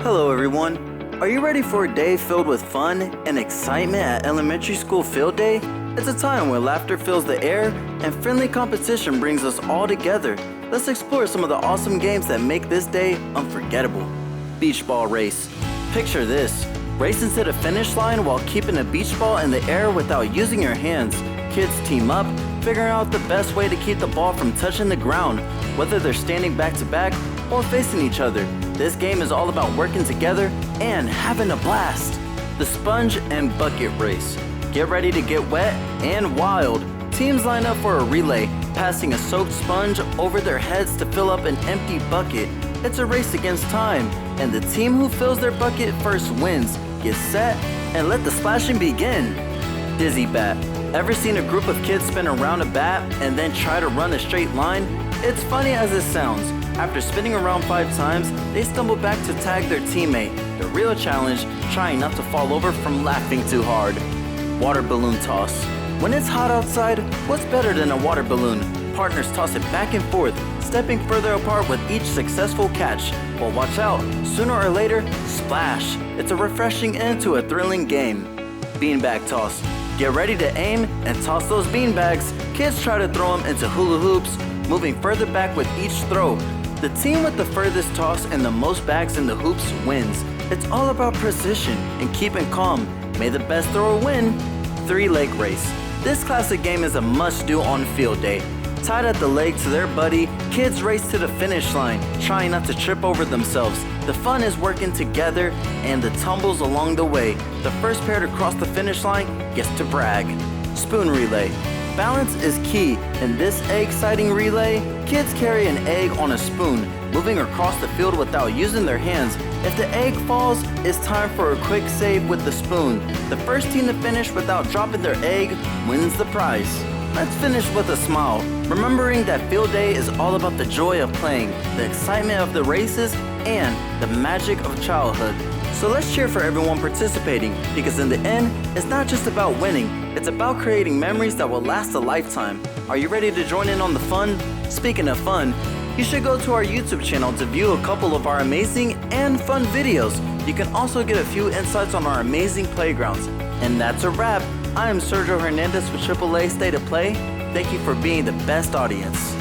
Hello everyone. Are you ready for a day filled with fun and excitement at elementary school field day? It's a time where laughter fills the air and friendly competition brings us all together. Let's explore some of the awesome games that make this day unforgettable. Beach ball race. Picture this. Racing to the finish line while keeping a beach ball in the air without using your hands. Kids team up, figuring out the best way to keep the ball from touching the ground, whether they're standing back to back or facing each other. This game is all about working together and having a blast. The sponge and bucket race. Get ready to get wet and wild. Teams line up for a relay, passing a soaked sponge over their heads to fill up an empty bucket. It's a race against time, and the team who fills their bucket first wins. Get set and let the splashing begin. Dizzy bat. Ever seen a group of kids spin around a bat and then try to run a straight line? It's funny as it sounds. After spinning around 5 times, they stumble back to tag their teammate. The real challenge, trying not to fall over from laughing too hard. Water balloon toss. When it's hot outside, what's better than a water balloon? Partners toss it back and forth, stepping further apart with each successful catch. But watch out, sooner or later, splash. It's a refreshing end to a thrilling game. Beanbag toss. Get ready to aim and toss those beanbags. Kids try to throw them into hula hoops, moving further back with each throw. The team with the furthest toss and the most bags in the hoops wins. It's all about precision and keeping calm. May the best thrower win. 3-leg race. This classic game is a must-do on field day. Tied at the leg to their buddy, kids race to the finish line, trying not to trip over themselves. The fun is working together and the tumbles along the way. The first pair to cross the finish line gets to brag. Spoon relay. Balance is key. In this egg-sighting relay, kids carry an egg on a spoon, moving across the field without using their hands. If the egg falls, it's time for a quick save with the spoon. The first team to finish without dropping their egg wins the prize. Let's finish with a smile, remembering that field day is all about the joy of playing, the excitement of the races, and the magic of childhood. So let's cheer for everyone participating, because in the end, it's not just about winning, it's about creating memories that will last a lifetime. Are you ready to join in on the fun? Speaking of fun, you should go to our YouTube channel to view a couple of our amazing and fun videos. You can also get a few insights on our amazing playgrounds. And that's a wrap. I am Sergio Hernandez with AAA State of Play. Thank you for being the best audience.